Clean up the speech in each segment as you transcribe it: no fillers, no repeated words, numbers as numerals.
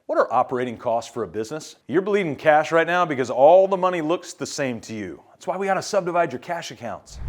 What are operating costs for a business? You're bleeding cash right now because all the money looks the same to you. That's why we gotta subdivide your cash accounts.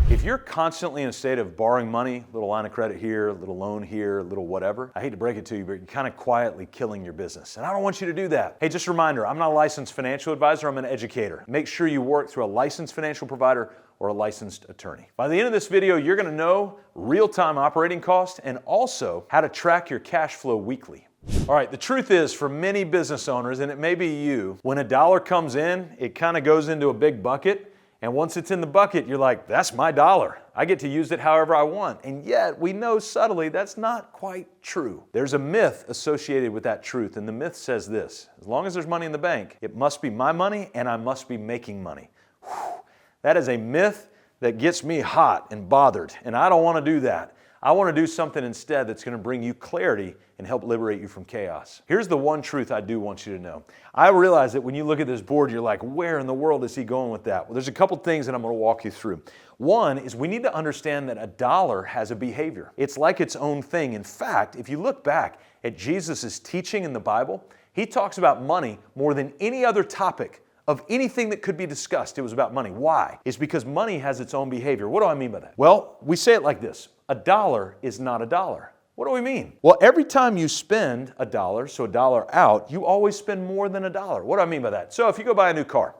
If you're constantly in a state of borrowing money, a little line of credit here, a little loan here, a little whatever, I hate to break it to you, but you're kind of quietly killing your business. And I don't want you to do that. Hey, just a reminder, I'm not a licensed financial advisor, I'm an educator. Make sure you work through a licensed financial provider or a licensed attorney. By the end of this video, you're gonna know real-time operating costs and also how to track your cash flow weekly. All right, the truth is for many business owners, and it may be you, when a dollar comes in, it kind of goes into a big bucket. And once it's in the bucket, you're like, that's my dollar. I get to use it however I want. And yet, we know subtly that's not quite true. There's a myth associated with that truth, and the myth says this: as long as there's money in the bank, it must be my money and I must be making money. Whew. That is a myth that gets me hot and bothered, and I don't want to do that. I want to do something instead that's going to bring you clarity and help liberate you from chaos. Here's the one truth I do want you to know. I realize that when you look at this board, you're like, where in the world is he going with that? Well, there's a couple things that I'm going to walk you through. One is we need to understand that a dollar has a behavior. It's like its own thing. In fact, if you look back at Jesus' teaching in the Bible, he talks about money more than any other topic of anything that could be discussed. It was about money. Why? It's because money has its own behavior. What do I mean by that? Well, we say it like this: a dollar is not a dollar. What do we mean? Well, every time you spend a dollar, so a dollar out, you always spend more than a dollar. What do I mean by that? So if you go buy a new car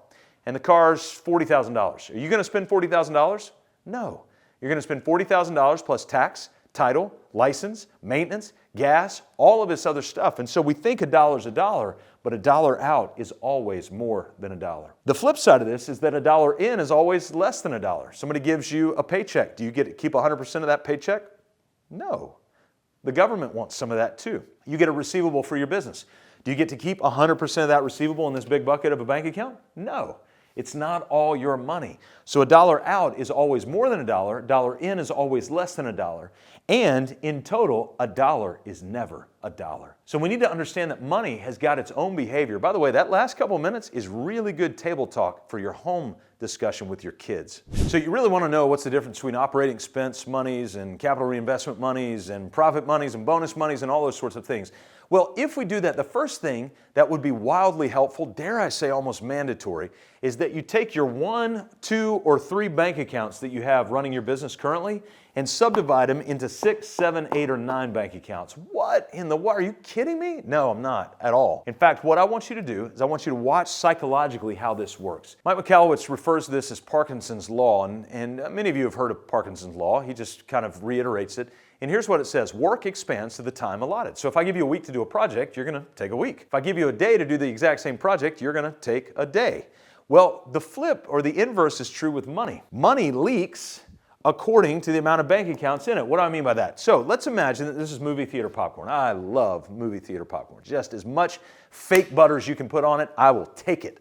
and the car's $40,000, are you going to spend $40,000? No. You're going to spend $40,000 plus tax, title, license, maintenance, gas, all of this other stuff. And so we think a dollar's a dollar, but a dollar out is always more than a dollar. The flip side of this is that a dollar in is always less than a dollar. Somebody gives you a paycheck. Do you get to keep 100% of that paycheck? No. The government wants some of that too. You get a receivable for your business. Do you get to keep 100% of that receivable in this big bucket of a bank account? No. It's not all your money. So a dollar out is always more than a dollar in is always less than a dollar, and in total, a dollar is never a dollar. So we need to understand that money has got its own behavior. By the way, that last couple of minutes is really good table talk for your home discussion with your kids. So you really want to know what's the difference between operating expense monies and capital reinvestment monies and profit monies and bonus monies and all those sorts of things. Well, if we do that, the first thing that would be wildly helpful, dare I say almost mandatory, is that you take your 1, 2, or 3 bank accounts that you have running your business currently and subdivide them into 6, 7, 8, or 9 bank accounts. What in the world? Are you kidding me? No, I'm not at all. In fact, what I want you to do is I want you to watch psychologically how this works. Mike Michalowicz refers to this as Parkinson's Law, and many of you have heard of Parkinson's Law. He just kind of reiterates it. And here's what it says: work expands to the time allotted. So if I give you a week to do a project, you're going to take a week. If I give you a day to do the exact same project, you're going to take a day. Well, the flip or the inverse is true with money. Money leaks according to the amount of bank accounts in it. What do I mean by that? So let's imagine that this is movie theater popcorn. I love movie theater popcorn. Just as much fake butter as you can put on it, I will take it.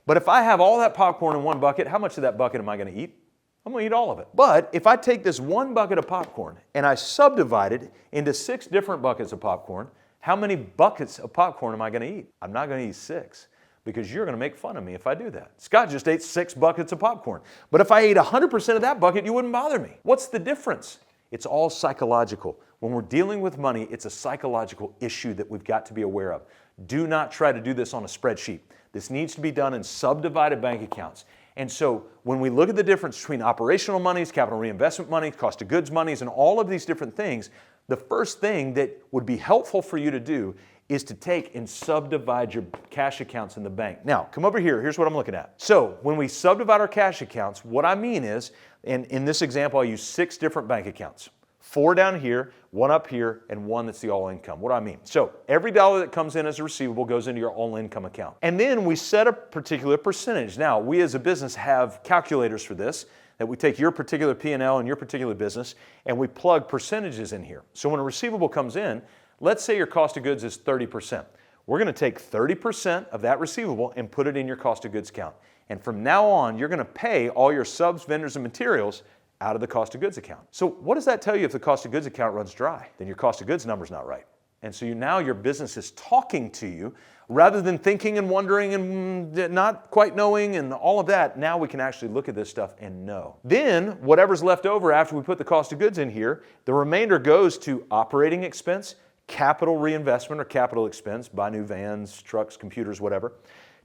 But if I have all that popcorn in one bucket, how much of that bucket am I going to eat? I'm going to eat all of it. But if I take this one bucket of popcorn and I subdivide it into 6 different buckets of popcorn, how many buckets of popcorn am I going to eat? I'm not going to eat 6, because you're going to make fun of me if I do that. Scott just ate 6 buckets of popcorn. But if I ate 100% of that bucket, you wouldn't bother me. What's the difference? It's all psychological. When we're dealing with money, it's a psychological issue that we've got to be aware of. Do not try to do this on a spreadsheet. This needs to be done in subdivided bank accounts. And so when we look at the difference between operational monies, capital reinvestment money, cost of goods monies, and all of these different things, the first thing that would be helpful for you to do is to take and subdivide your cash accounts in the bank. Now, come over here. Here's what I'm looking at. So when we subdivide our cash accounts, what I mean is, and in this example, I'll use 6 different bank accounts. 4 down here, 1 up here, and 1 that's the all income. What do I mean? So every dollar that comes in as a receivable goes into your all income account. And then we set a particular percentage. Now, we as a business have calculators for this, that we take your particular P&L and your particular business, and we plug percentages in here. So when a receivable comes in, let's say your cost of goods is 30%. We're going to take 30% of that receivable and put it in your cost of goods account. And from now on, you're going to pay all your subs, vendors, and materials out of the cost of goods account. So what does that tell you if the cost of goods account runs dry? Then your cost of goods number's not right. And so now your business is talking to you rather than thinking and wondering and not quite knowing and all of that. Now we can actually look at this stuff and know. Then whatever's left over after we put the cost of goods in here, the remainder goes to operating expense, capital reinvestment or capital expense, buy new vans, trucks, computers, whatever.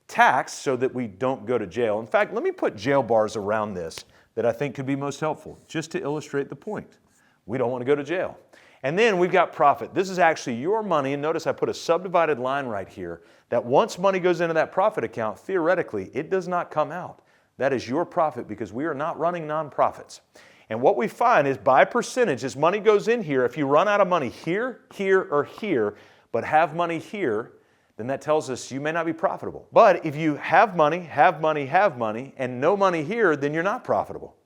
Tax, so that we don't go to jail. In fact, let me put jail bars around this that I think could be most helpful, just to illustrate the point. We don't want to go to jail. And then we've got profit. This is actually your money, and notice I put a subdivided line right here that once money goes into that profit account, theoretically, it does not come out. That is your profit because we are not running nonprofits. And what we find is by percentage, as money goes in here, if you run out of money here, here, or here, but have money here, then that tells us you may not be profitable. But if you have money, and no money here, then you're not profitable.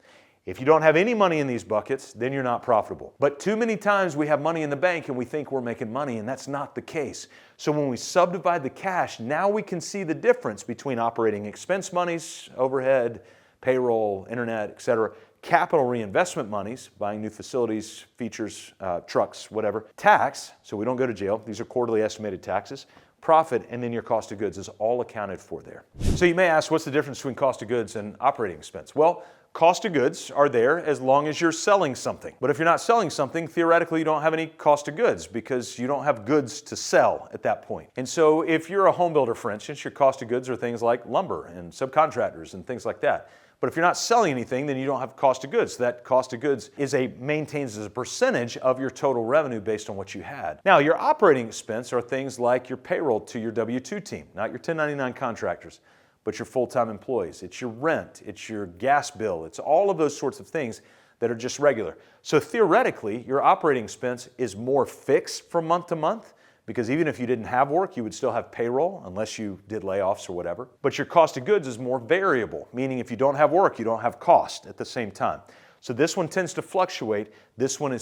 If you don't have any money in these buckets, then you're not profitable. But too many times we have money in the bank and we think we're making money, and that's not the case. So when we subdivide the cash, now we can see the difference between operating expense monies, overhead, payroll, internet, etc., capital reinvestment monies, buying new facilities, features, trucks, whatever, tax, so we don't go to jail. These are quarterly estimated taxes. Profit, and then your cost of goods is all accounted for there. So you may ask, what's the difference between cost of goods and operating expense? Well, cost of goods are there as long as you're selling something. But if you're not selling something, theoretically you don't have any cost of goods because you don't have goods to sell at that point. And so if you're a home builder, for instance, your cost of goods are things like lumber and subcontractors and things like that. But if you're not selling anything, then you don't have cost of goods. So that cost of goods maintains as a percentage of your total revenue based on what you had. Now, your operating expense are things like your payroll to your W-2 team, not your 1099 contractors, but your full-time employees. It's your rent, it's your gas bill, it's all of those sorts of things that are just regular. So theoretically, your operating expense is more fixed from month to month, because even if you didn't have work, you would still have payroll unless you did layoffs or whatever. But your cost of goods is more variable, meaning if you don't have work, you don't have cost at the same time. So this one tends to fluctuate. This one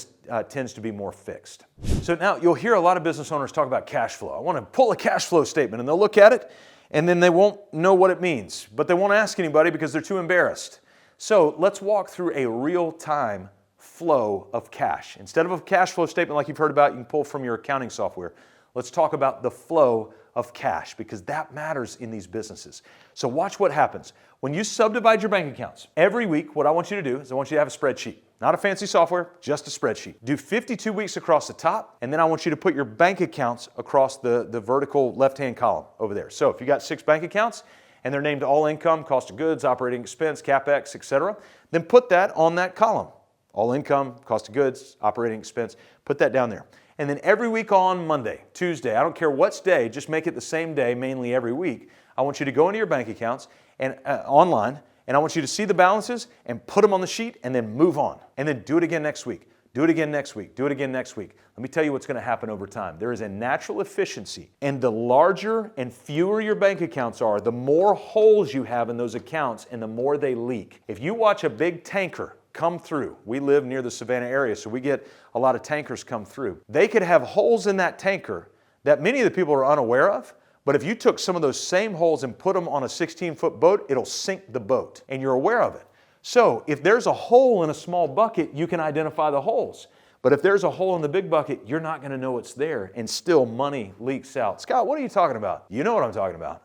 tends to be more fixed. So now you'll hear a lot of business owners talk about cash flow. I want to pull a cash flow statement, and they'll look at it and then they won't know what it means, but they won't ask anybody because they're too embarrassed. So let's walk through a real-time flow of cash. Instead of a cash flow statement like you've heard about, you can pull from your accounting software. Let's talk about the flow of cash because that matters in these businesses. So watch what happens. When you subdivide your bank accounts, every week what I want you to do is I want you to have a spreadsheet. Not a fancy software, just a spreadsheet. Do 52 weeks across the top, and then I want you to put your bank accounts across the vertical left-hand column over there. So if you got 6 bank accounts, and they're named all income, cost of goods, operating expense, CapEx, etc., then put that on that column. All income, cost of goods, operating expense, put that down there. And then every week on Monday, Tuesday, I don't care what's day, just make it the same day, mainly every week. I want you to go into your bank accounts and online, and I want you to see the balances and put them on the sheet and then move on. And then do it again next week. Do it again next week. Do it again next week. Let me tell you what's going to happen over time. There is a natural efficiency, and the larger and fewer your bank accounts are, the more holes you have in those accounts and the more they leak. If you watch a big tanker come through, we live near the Savannah area, so we get a lot of tankers come through. They could have holes in that tanker that many of the people are unaware of, but if you took some of those same holes and put them on a 16-foot boat, it'll sink the boat, and you're aware of it. So if there's a hole in a small bucket, you can identify the holes. But if there's a hole in the big bucket, you're not going to know it's there, and still money leaks out. Scott, what are you talking about? You know what I'm talking about.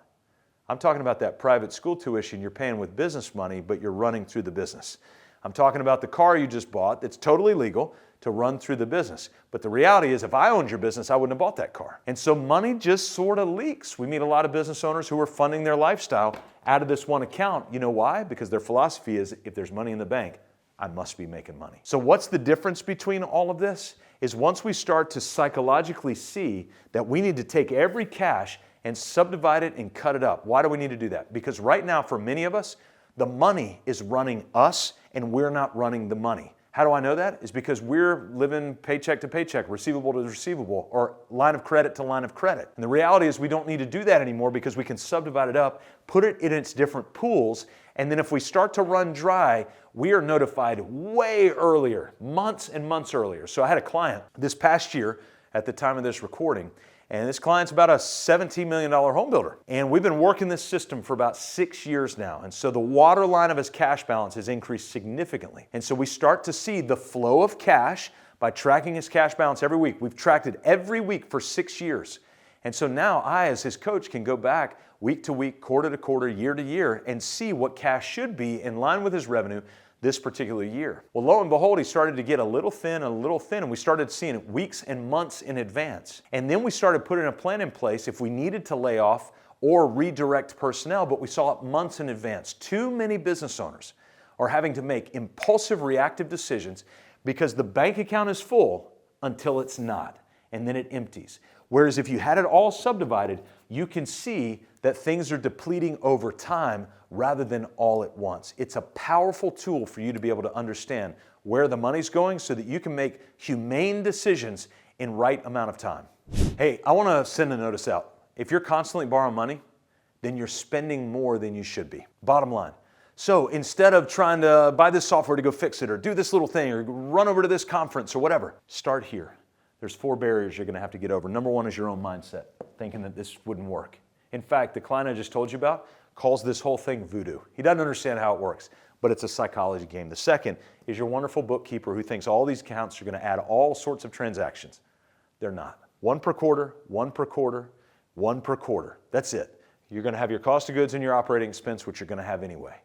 I'm talking about that private school tuition you're paying with business money, but you're running through the business. I'm talking about the car you just bought that's totally legal to run through the business. But the reality is if I owned your business, I wouldn't have bought that car. And so money just sort of leaks. We meet a lot of business owners who are funding their lifestyle out of this one account. You know why? Because their philosophy is if there's money in the bank, I must be making money. So what's the difference between all of this? Is once we start to psychologically see that we need to take every cash and subdivide it and cut it up. Why do we need to do that? Because right now for many of us, the money is running us and we're not running the money. How do I know that? Is because we're living paycheck to paycheck, receivable to receivable, or line of credit to line of credit. And the reality is we don't need to do that anymore because we can subdivide it up, put it in its different pools, and then if we start to run dry, we are notified way earlier, months and months earlier. So I had a client this past year at the time of this recording, and this client's about a $17 million home builder. And we've been working this system for about 6 years now. And so the waterline of his cash balance has increased significantly. And so we start to see the flow of cash by tracking his cash balance every week. We've tracked it every week for 6 years. And so now I, as his coach, can go back week to week, quarter to quarter, year to year, and see what cash should be in line with his revenue this particular year. Well, lo and behold, he started to get a little thin, and we started seeing it weeks and months in advance. And then we started putting a plan in place if we needed to lay off or redirect personnel, but we saw it months in advance. Too many business owners are having to make impulsive, reactive decisions because the bank account is full until it's not, and then it empties. Whereas if you had it all subdivided, you can see that things are depleting over time rather than all at once. It's a powerful tool for you to be able to understand where the money's going so that you can make humane decisions in right amount of time. Hey, I want to send a notice out. If you're constantly borrowing money, then you're spending more than you should be. Bottom line. So instead of trying to buy this software to go fix it or do this little thing or run over to this conference or whatever, start here. There's 4 barriers you're going to have to get over. Number 1 is your own mindset, thinking that this wouldn't work. In fact, the client I just told you about calls this whole thing voodoo. He doesn't understand how it works, but it's a psychology game. The second is your wonderful bookkeeper who thinks all these accounts are going to add all sorts of transactions. They're not. 1 per quarter, 1 per quarter, 1 per quarter. That's it. You're going to have your cost of goods and your operating expense, which you're going to have anyway.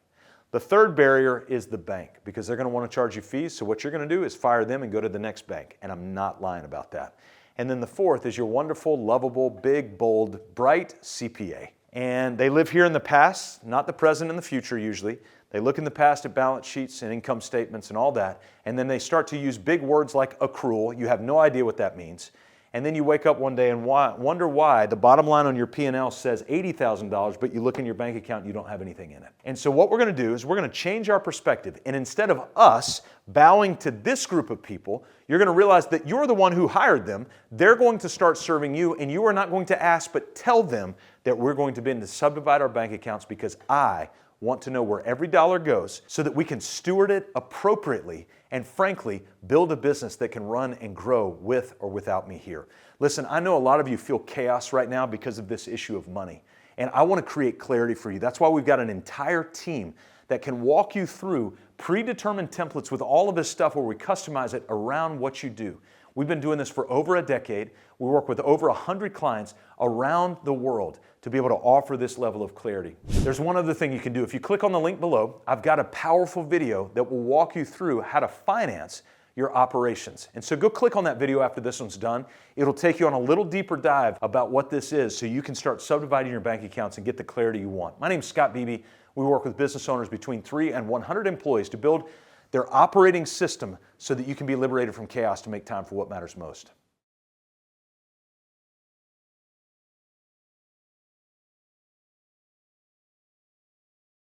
The third barrier is the bank, because they're going to want to charge you fees. So what you're going to do is fire them and go to the next bank. And I'm not lying about that. And then the fourth is your wonderful, lovable, big, bold, bright CPA. And they live here in the past, not the present and the future usually. They look in the past at balance sheets and income statements and all that. And then they start to use big words like accrual. You have no idea what that means. And then you wake up one day and wonder why the bottom line on your P&L says $80,000, but you look in your bank account and you don't have anything in it. And so what we're going to do is we're going to change our perspective. And instead of us bowing to this group of people, you're going to realize that you're the one who hired them. They're going to start serving you, and you are not going to ask, but tell them that we're going to begin to subdivide our bank accounts because I want to know where every dollar goes so that we can steward it appropriately and frankly, build a business that can run and grow with or without me here. Listen, I know a lot of you feel chaos right now because of this issue of money, and I want to create clarity for you. That's why we've got an entire team that can walk you through predetermined templates with all of this stuff where we customize it around what you do. We've been doing this for over a decade. We work with over 100 clients around the world to be able to offer this level of clarity. There's one other thing you can do. If you click on the link below, I've got a powerful video that will walk you through how to finance your operations. And so go click on that video after this one's done. It'll take you on a little deeper dive about what this is so you can start subdividing your bank accounts and get the clarity you want. My name's Scott Beebe. We work with business owners between 3 and 100 employees to build their operating system so that you can be liberated from chaos to make time for what matters most.